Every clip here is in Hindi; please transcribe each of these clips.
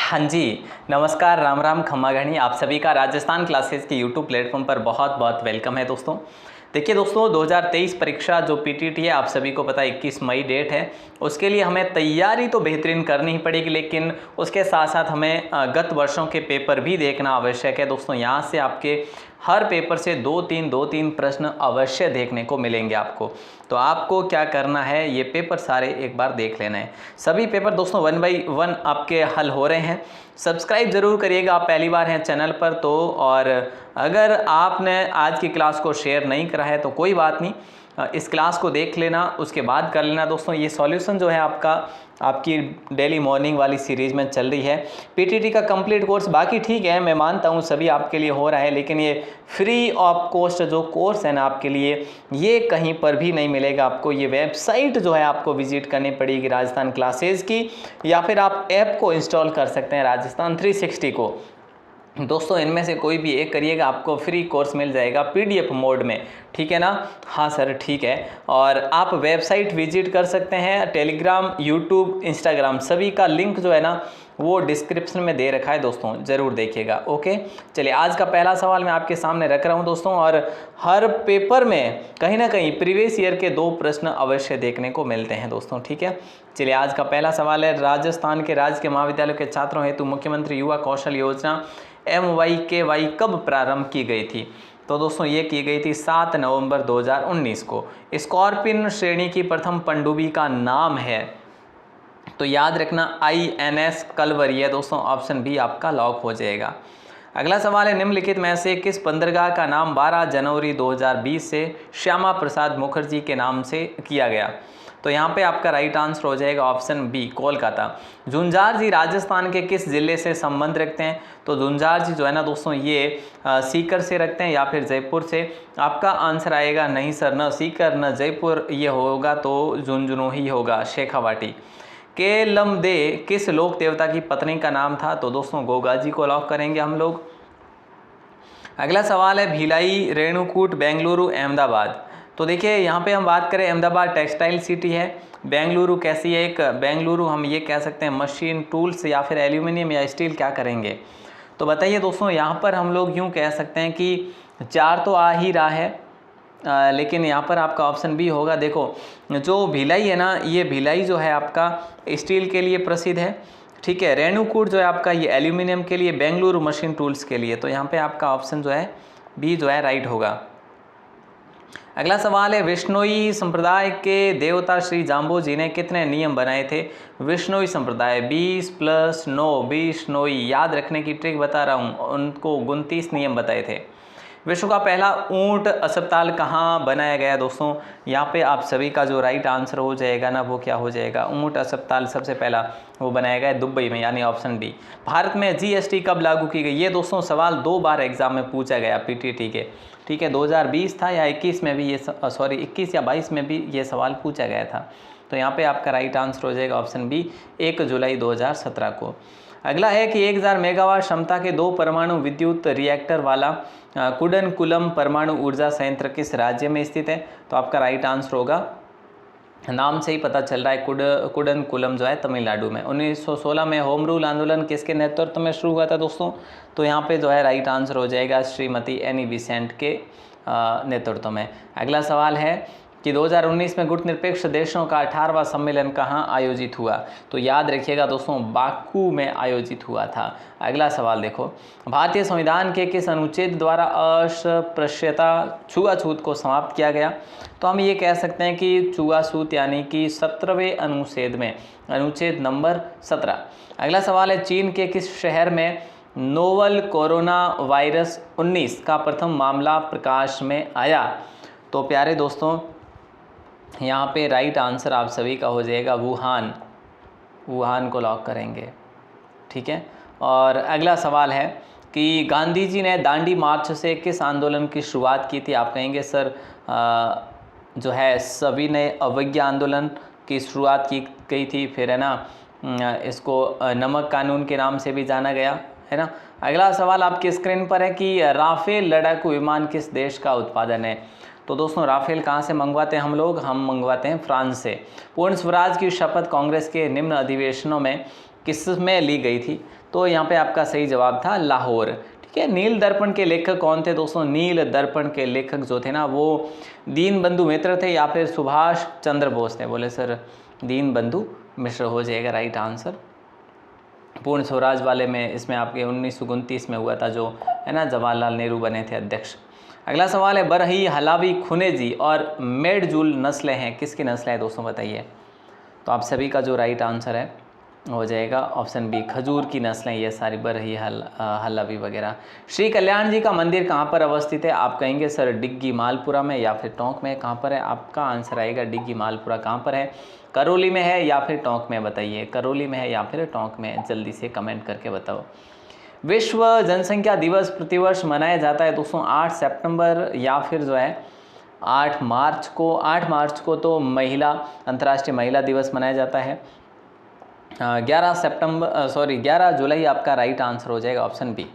हाँ जी, नमस्कार, राम राम, खम्मा घणी। आप सभी का राजस्थान क्लासेस के यूट्यूब प्लेटफॉर्म पर बहुत बहुत वेलकम है दोस्तों। देखिए दोस्तों, 2023 परीक्षा जो पीटीटी है, आप सभी को पता है 21 मई डेट है। उसके लिए हमें तैयारी तो बेहतरीन करनी ही पड़ेगी, लेकिन उसके साथ साथ हमें गत वर्षों के पेपर भी देखना आवश्यक है दोस्तों। यहाँ से आपके हर पेपर से दो तीन प्रश्न अवश्य देखने को मिलेंगे आपको। तो आपको क्या करना है, ये पेपर सारे एक बार देख लेना है। सभी पेपर दोस्तों 1 बाई 1 आपके हल हो रहे हैं। सब्सक्राइब जरूर करिएगा, आप पहली बार हैं चैनल पर तो। और अगर आपने आज की क्लास को शेयर नहीं करा है तो कोई बात नहीं, इस क्लास को देख लेना, उसके बाद कर लेना दोस्तों। ये सॉल्यूशन जो है आपकी डेली मॉर्निंग वाली सीरीज में चल रही है। पीटीटी का कंप्लीट कोर्स बाकी ठीक है, मैं मानता हूँ सभी आपके लिए हो रहा है, लेकिन ये फ्री ऑफ कॉस्ट जो कोर्स है ना आपके लिए, ये कहीं पर भी नहीं मिलेगा आपको। ये वेबसाइट जो है आपको विजिट करनी पड़ेगी राजस्थान क्लासेस की, या फिर आप ऐप को इंस्टॉल कर सकते हैं राजस्थान 360 को। दोस्तों इनमें से कोई भी एक करिएगा, आपको फ्री कोर्स मिल जाएगा पीडीएफ मोड में, ठीक है ना। हाँ सर ठीक है। और आप वेबसाइट विजिट कर सकते हैं। टेलीग्राम, यूट्यूब, इंस्टाग्राम सभी का लिंक जो है ना वो डिस्क्रिप्शन में दे रखा है दोस्तों, ज़रूर देखिएगा। ओके, चलिए आज का पहला सवाल मैं आपके सामने रख रहा हूं दोस्तों। और हर पेपर में कहीं ना कहीं प्रीवियस ईयर के 2 प्रश्न अवश्य देखने को मिलते हैं दोस्तों, ठीक है। चलिए आज का पहला सवाल है, राजस्थान के राजकीय महाविद्यालय के छात्रों हेतु मुख्यमंत्री युवा कौशल योजना MYKY कब प्रारंभ की गई थी? तो दोस्तों ये की गई थी 7 नवंबर 2019 को। स्कॉर्पियन श्रेणी की प्रथम पनडुब्बी का नाम है, तो याद रखना INS कलवरी है दोस्तों। ऑप्शन बी आपका लॉक हो जाएगा। अगला सवाल है, निम्नलिखित में से किस बंदरगाह का नाम 12 जनवरी 2020 से श्यामा प्रसाद मुखर्जी के नाम से किया गया? तो यहाँ पे आपका राइट आंसर हो जाएगा ऑप्शन बी, कोलकाता। झुंझार जी राजस्थान के किस जिले से संबंध रखते हैं? तो झुंझार जी जो है ना दोस्तों ये सीकर से रखते हैं या फिर जयपुर से। आपका आंसर आएगा नहीं सर, न सीकर न जयपुर ये होगा, तो झुंझुनू ही होगा, शेखावाटी। केलमदे किस लोक देवता की पत्नी का नाम था? तो दोस्तों गोगा जी को लॉक करेंगे हम लोग। अगला सवाल है, भिलाई, रेणुकूट, बेंगलुरु, अहमदाबाद। तो देखिए यहाँ पे हम बात करें, अहमदाबाद टेक्सटाइल सिटी है। बेंगलुरु कैसी है? एक बेंगलुरु हम ये कह सकते हैं मशीन टूल्स या फिर एल्यूमिनियम या स्टील, क्या करेंगे? तो बताइए दोस्तों, यहाँ पर हम लोग यूँ कह सकते हैं कि 4 तो आ ही रहा है, लेकिन यहाँ पर आपका ऑप्शन बी होगा। देखो जो भिलाई है ना, ये भिलाई जो है आपका स्टील के लिए प्रसिद्ध है, ठीक है। रेणुकूट जो है आपका ये एल्यूमिनियम के लिए, बेंगलुरु मशीन टूल्स के लिए। तो यहाँ पे आपका ऑप्शन जो है बी जो है राइट होगा। अगला सवाल है, विश्नोई संप्रदाय के देवता श्री जाम्बो जी ने कितने नियम बनाए थे? विश्नोई संप्रदाय 20 + 9 विश्नोई, याद रखने की ट्रिक बता रहा हूँ, उनको 29 नियम बताए थे। विश्व का पहला ऊंट अस्पताल कहाँ बनाया गया दोस्तों? यहाँ पे आप सभी का जो राइट आंसर हो जाएगा ना वो क्या हो जाएगा, ऊंट अस्पताल सबसे पहला वो बनाया गया है दुबई में, यानी ऑप्शन डी। भारत में GST कब लागू की गई? ये दोस्तों सवाल 2 बार एग्जाम में पूछा गया पीटीटी के, ठीक है। 2020 था या 21 में भी ये 21 या 22 में भी ये सवाल पूछा गया था। तो यहाँ पे आपका राइट आंसर हो जाएगा ऑप्शन बी, 1 जुलाई 2017 को। अगला है कि 1000 मेगावाट क्षमता के 2 परमाणु विद्युत रिएक्टर वाला कुडनकुलम परमाणु ऊर्जा संयंत्र किस राज्य में स्थित है? तो आपका राइट आंसर होगा, नाम से ही पता चल रहा है, कुडनकुलम जो है तमिलनाडु में। 1916 में होम रूल आंदोलन किसके नेतृत्व में शुरू हुआ था दोस्तों? तो यहाँ पे जो है राइट आंसर हो जाएगा श्रीमती एनी बेसेंट के नेतृत्व में। अगला सवाल है कि 2019 में गुटनिरपेक्ष देशों का 18वां सम्मेलन कहाँ आयोजित हुआ? तो याद रखिएगा दोस्तों, बाकू में आयोजित हुआ था। अगला सवाल देखो, भारतीय संविधान के किस अनुच्छेद द्वारा अस्पृश्यता छुआछूत को समाप्त किया गया? तो हम ये कह सकते हैं कि छुआछूत यानी कि 17वें अनुच्छेद में, अनुच्छेद नंबर 17। अगला सवाल है, चीन के किस शहर में नोवल कोरोना वायरस 19 का प्रथम मामला प्रकाश में आया? तो प्यारे दोस्तों यहाँ पे राइट आंसर आप सभी का हो जाएगा वुहान, वुहान को लॉक करेंगे, ठीक है। और अगला सवाल है कि गांधी जी ने दांडी मार्च से किस आंदोलन की शुरुआत की थी? आप कहेंगे सर जो है सविनय अवज्ञा आंदोलन की शुरुआत की गई थी, फिर है ना इसको नमक कानून के नाम से भी जाना गया है ना। अगला सवाल आपकी स्क्रीन पर है कि राफेल लड़ाकू विमान किस देश का उत्पादन है? तो दोस्तों राफेल कहाँ से मंगवाते हैं हम लोग? हम मंगवाते हैं फ्रांस से। पूर्ण स्वराज की शपथ कांग्रेस के निम्न अधिवेशनों में किस में ली गई थी? तो यहाँ पे आपका सही जवाब था लाहौर। ठीक है, नील दर्पण के लेखक कौन थे दोस्तों? नील दर्पण के लेखक जो थे ना वो दीनबंधु मित्र थे या फिर सुभाष चंद्र बोस थे? बोले सर दीनबंधु मिश्र हो जाएगा राइट आंसर। पूर्ण स्वराज वाले में इसमें आपके 1929 में हुआ था, जो है ना जवाहरलाल नेहरू बने थे अध्यक्ष। अगला सवाल है, बरही, हलावी, खुनेजी और मेडजूल नस्लें हैं, किसकी नस्लें हैं दोस्तों बताइए? तो आप सभी का जो राइट आंसर है हो जाएगा ऑप्शन बी, खजूर की नस्लें ये सारी, बरही, हलावी वगैरह। श्री कल्याण जी का मंदिर कहाँ पर अवस्थित है? आप कहेंगे सर डिग्गी मालपुरा में या फिर टोंक में, कहाँ पर है? आपका आंसर आएगा डिग्गी मालपुरा। कहाँ पर है? करौली में है या फिर टोंक में? बताइए, करौली में है या फिर टोंक में? जल्दी से कमेंट करके बताओ। विश्व जनसंख्या दिवस प्रतिवर्ष मनाया जाता है दोस्तों 8 सितंबर या फिर जो है 8 मार्च को। 8 मार्च को तो महिला अंतर्राष्ट्रीय महिला दिवस मनाया जाता है। 11 जुलाई आपका राइट आंसर हो जाएगा ऑप्शन बी।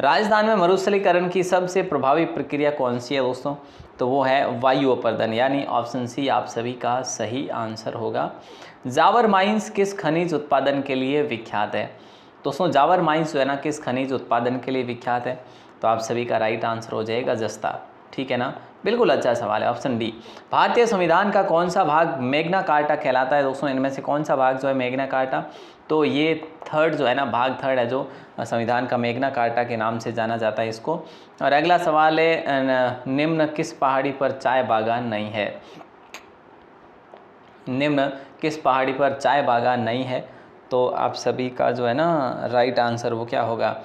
राजस्थान में मरुस्थलीकरण की सबसे प्रभावी प्रक्रिया कौन सी है दोस्तों? तो वो है वायु अपर्दन, यानी ऑप्शन सी आप सभी का सही आंसर होगा। जावर माइंस किस खनिज उत्पादन के लिए विख्यात है? दोस्तों जावर माइंस जो है ना किस खनिज उत्पादन के लिए विख्यात है? तो आप सभी का राइट आंसर हो जाएगा जस्ता। ठीक है ना, बिल्कुल अच्छा सवाल है, ऑप्शन डी। भारतीय संविधान का कौन सा भाग मैग्ना कार्टा कहलाता है दोस्तों? इनमें से कौन सा भाग जो है मैग्ना कार्टा? तो ये थर्ड जो है ना, भाग थर्ड है जो संविधान का, मैग्ना कार्टा के नाम से जाना जाता है इसको। और अगला सवाल है, निम्न किस पहाड़ी पर चाय बागान नहीं है? निम्न किस पहाड़ी पर चाय बागान नहीं है? तो आप सभी का जो है ना राइट आंसर वो क्या होगा?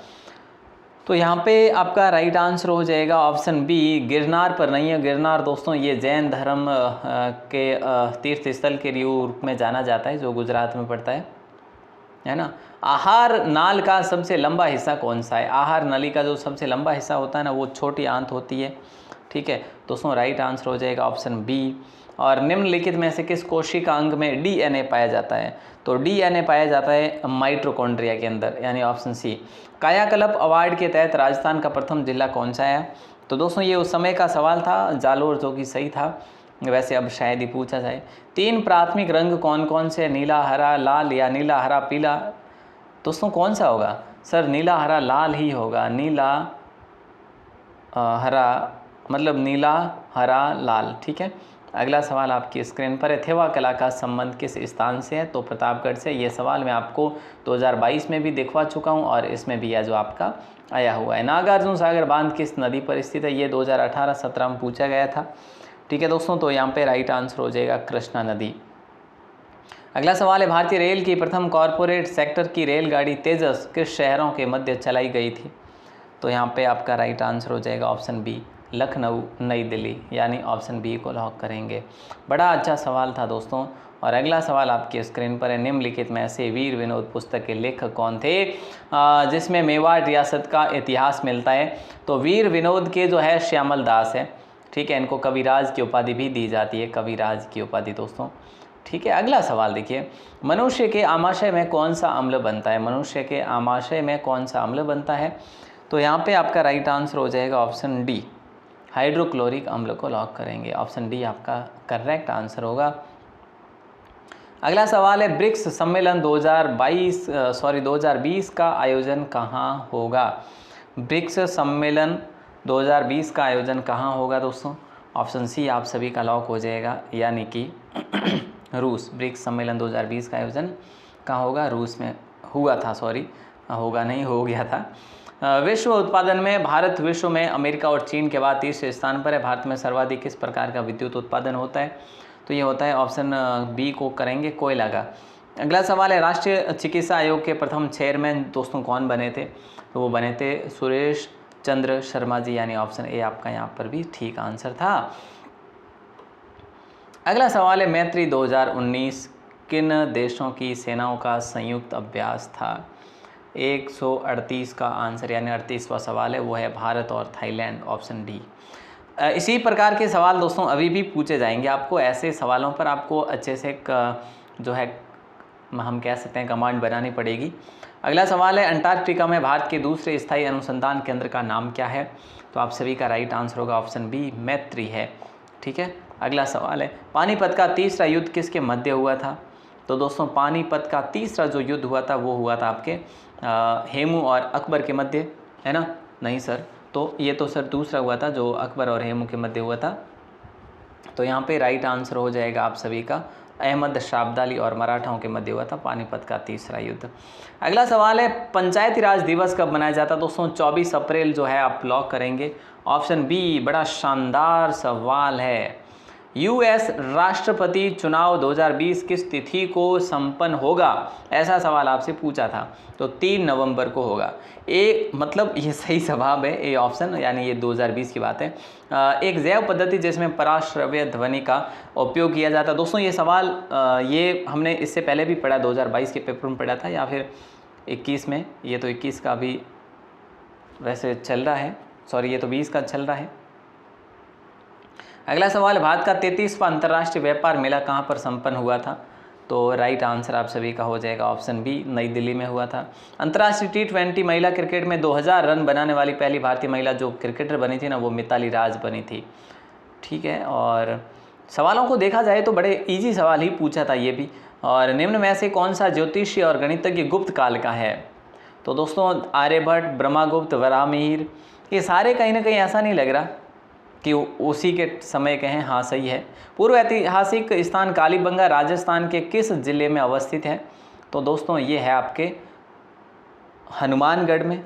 तो यहाँ पे आपका राइट आंसर हो जाएगा ऑप्शन बी, गिरनार पर नहीं है। गिरनार दोस्तों ये जैन धर्म के तीर्थ स्थल के रूप में जाना जाता है, जो गुजरात में पड़ता है ना। आहार नाल का सबसे लंबा हिस्सा कौन सा है? आहार नली का जो सबसे लंबा हिस्सा होता है ना वो छोटी आंत होती है। ठीक है दोस्तों, राइट आंसर हो जाएगा ऑप्शन बी। और निम्नलिखित में से किस कोशिका अंग में डीएनए पाया जाता है? तो डीएनए पाया जाता है माइटोकॉन्ड्रिया के अंदर, यानी ऑप्शन सी। कायाकल्प अवार्ड के तहत राजस्थान का प्रथम जिला कौन सा है? तो दोस्तों ये उस समय का सवाल था, जालोर, जो कि सही था, वैसे अब शायद ही पूछा जाए। 3 प्राथमिक रंग कौन कौन से? नीला, हरा, लाल या नीला, हरा, पीला? दोस्तों कौन सा होगा? सर नीला, हरा, लाल ही होगा। नीला हरा मतलब नीला, हरा, लाल। ठीक है, अगला सवाल आपकी स्क्रीन पर है, थेवा कला का संबंध किस स्थान से है? तो प्रतापगढ़ से। ये सवाल मैं आपको 2022 में भी दिखवा चुका हूँ और इसमें भी है जो आपका आया हुआ है। नागार्जुन सागर बांध किस नदी पर स्थित है? ये 2018-17 में पूछा गया था। ठीक है दोस्तों, तो यहाँ पे राइट आंसर हो जाएगा कृष्णा नदी। अगला सवाल है, भारतीय रेल की प्रथम कॉरपोरेट सेक्टर की रेलगाड़ी तेजस किस शहरों के मध्य चलाई गई थी? तो यहाँ पे आपका राइट आंसर हो जाएगा ऑप्शन बी, लखनऊ, नई दिल्ली, यानी ऑप्शन बी को लॉक करेंगे। बड़ा अच्छा सवाल था दोस्तों। और अगला सवाल आपकी स्क्रीन पर है, निम्नलिखित में से वीर विनोद पुस्तक के लेखक कौन थे जिसमें मेवाड़ रियासत का इतिहास मिलता है? तो वीर विनोद के जो है श्यामल दास है। ठीक है, इनको कविराज की उपाधि भी दी जाती है, कविराज की उपाधि दोस्तों। ठीक है, अगला सवाल देखिए, मनुष्य के आमाशय में कौन सा अम्ल बनता है? मनुष्य के आमाशय में कौन सा अम्ल बनता है? तो यहाँ पे आपका राइट आंसर हो जाएगा ऑप्शन डी, हाइड्रोक्लोरिक अम्ल को लॉक करेंगे। ऑप्शन डी आपका करेक्ट आंसर होगा। अगला सवाल है, ब्रिक्स सम्मेलन 2020 का आयोजन कहाँ होगा? ब्रिक्स सम्मेलन 2020 का आयोजन कहाँ होगा दोस्तों? ऑप्शन सी आप सभी का लॉक हो जाएगा, यानी कि रूस। ब्रिक्स सम्मेलन 2020 का आयोजन कहाँ होगा? रूस में हुआ था, होगा नहीं, हो गया था। विश्व उत्पादन में भारत विश्व में अमेरिका और चीन के बाद तीसरे स्थान पर है। भारत में सर्वाधिक किस प्रकार का विद्युत उत्पादन होता है? तो ये होता है ऑप्शन बी को करेंगे, कोयला का। अगला सवाल है, राष्ट्रीय चिकित्सा आयोग के प्रथम चेयरमैन दोस्तों कौन बने थे? तो वो बने थे सुरेश चंद्र शर्मा जी, यानी ऑप्शन ए आपका यहाँ पर भी ठीक आंसर था। अगला सवाल है, मैत्री 2019 किन देशों की सेनाओं का संयुक्त अभ्यास था? 138 का आंसर, यानी 38वां सवाल है, वो है भारत और थाईलैंड, ऑप्शन डी। इसी प्रकार के सवाल दोस्तों अभी भी पूछे जाएंगे आपको। ऐसे सवालों पर आपको अच्छे से जो है हम कह सकते हैं कमांड बनानी पड़ेगी। अगला सवाल है, अंटार्कटिका में भारत के दूसरे स्थायी अनुसंधान केंद्र का नाम क्या है? तो आप सभी का राइट आंसर होगा ऑप्शन बी, मैत्री है। ठीक है, अगला सवाल है, पानीपत का तीसरा युद्ध किसके मध्य हुआ था? तो दोस्तों पानीपत का तीसरा जो युद्ध हुआ था वो हुआ था आपके हेमू और अकबर के मध्य, है ना? नहीं सर, तो ये तो सर दूसरा हुआ था जो अकबर और हेमू के मध्य हुआ था। तो यहाँ पे राइट आंसर हो जाएगा आप सभी का अहमद शाब्दाली और मराठाओं के मध्य हुआ था पानीपत का तीसरा युद्ध। अगला सवाल है पंचायती राज दिवस कब मनाया जाता है? दोस्तों 24 अप्रैल जो है आप लॉक करेंगे। ऑप्शन बी बड़ा शानदार सवाल है। यूएस राष्ट्रपति चुनाव 2020 किस तिथि को संपन्न होगा? ऐसा सवाल आपसे पूछा था, तो 3 नवंबर को होगा। मतलब ये सही जवाब है ए ऑप्शन, यानी ये 2020 की बात है। एक जैव पद्धति जिसमें पराश्रव्य ध्वनि का उपयोग किया जाता है। दोस्तों ये सवाल ये हमने इससे पहले भी पढ़ा, 2022 के पेपर में पढ़ा था या फिर 21 में। ये तो 21 का भी वैसे चल रहा है, सॉरी ये तो 20 का चल रहा है। अगला सवाल, भारत का 33वां अंतर्राष्ट्रीय व्यापार मेला कहाँ पर संपन्न हुआ था? तो राइट आंसर आप सभी का हो जाएगा ऑप्शन बी, नई दिल्ली में हुआ था। अंतर्राष्ट्रीय T20 महिला क्रिकेट में 2000 रन बनाने वाली पहली भारतीय महिला जो क्रिकेटर बनी थी ना, वो मिताली राज बनी थी। ठीक है, और सवालों को देखा जाए तो बड़े इजी सवाल ही पूछा था ये भी। और निम्न में से कौन सा ज्योतिषी और गणितज्ञ गुप्त काल का है? तो दोस्तों आर्यभट्ट, ब्रह्मगुप्त, वराहमिहिर, ये सारे कहीं ना कहीं ऐसा नहीं लग रहा कि उसी के समय के हैं। हाँ सही है। पूर्व ऐतिहासिक स्थान कालीबंगा राजस्थान के किस जिले में अवस्थित है? तो दोस्तों ये है आपके हनुमानगढ़ में।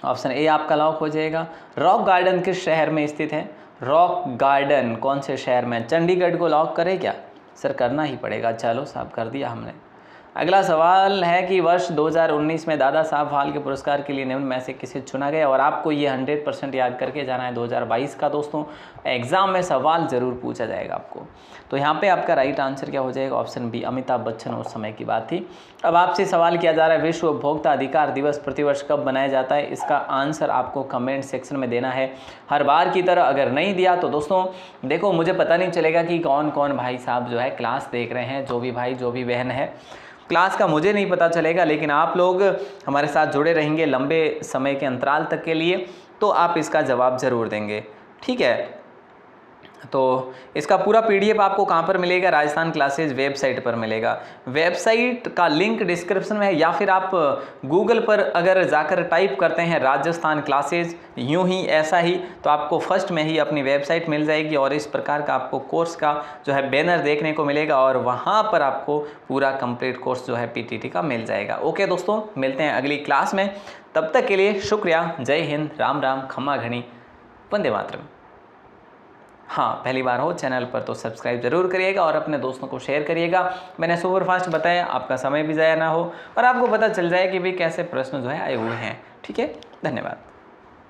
ऑप्शन ए आपका लॉक हो जाएगा। रॉक गार्डन किस शहर में स्थित है? रॉक गार्डन कौन से शहर में? चंडीगढ़ को लॉक करें क्या? सर करना ही पड़ेगा। चलो साहब कर दिया हमने। अगला सवाल है कि वर्ष 2019 में दादा साहब फाल्के पुरस्कार के लिए निम्न में से किसे चुना गया? और आपको ये 100% याद करके जाना है। 2022 का दोस्तों एग्जाम में सवाल ज़रूर पूछा जाएगा आपको। तो यहाँ पे आपका राइट आंसर क्या हो जाएगा? ऑप्शन बी, अमिताभ बच्चन उस समय की बात थी। अब आपसे सवाल किया जा रहा है विश्व उपभोक्ता अधिकार दिवस प्रतिवर्ष कब मनाया जाता है? इसका आंसर आपको कमेंट सेक्शन में देना है। हर बार की तरह अगर नहीं दिया तो दोस्तों देखो मुझे पता नहीं चलेगा कि कौन कौन भाई साहब जो है क्लास देख रहे हैं। जो भी भाई जो भी बहन है, क्लास का मुझे नहीं पता चलेगा, लेकिन आप लोग हमारे साथ जुड़े रहेंगे लंबे समय के अंतराल तक के लिए, तो आप इसका जवाब ज़रूर देंगे। ठीक है, तो इसका पूरा PDF आपको कहाँ पर मिलेगा? राजस्थान क्लासेज वेबसाइट पर मिलेगा। वेबसाइट का लिंक डिस्क्रिप्शन में है, या फिर आप गूगल पर अगर जाकर टाइप करते हैं राजस्थान क्लासेज यूं ही ऐसा ही, तो आपको फर्स्ट में ही अपनी वेबसाइट मिल जाएगी और इस प्रकार का आपको कोर्स का जो है बैनर देखने को मिलेगा और वहाँ पर आपको पूरा कंप्लीट कोर्स जो है PTT का मिल जाएगा। ओके दोस्तों, मिलते हैं अगली क्लास में। तब तक के लिए शुक्रिया। जय हिंद, राम राम, खम्मा घनी, वंदे मातरम। हाँ, पहली बार हो चैनल पर तो सब्सक्राइब जरूर करिएगा और अपने दोस्तों को शेयर करिएगा। मैंने सुपरफास्ट बताया, आपका समय भी ज़ाया ना हो और आपको पता चल जाए कि भाई कैसे प्रश्न जो है आए हुए हैं। ठीक है, धन्यवाद।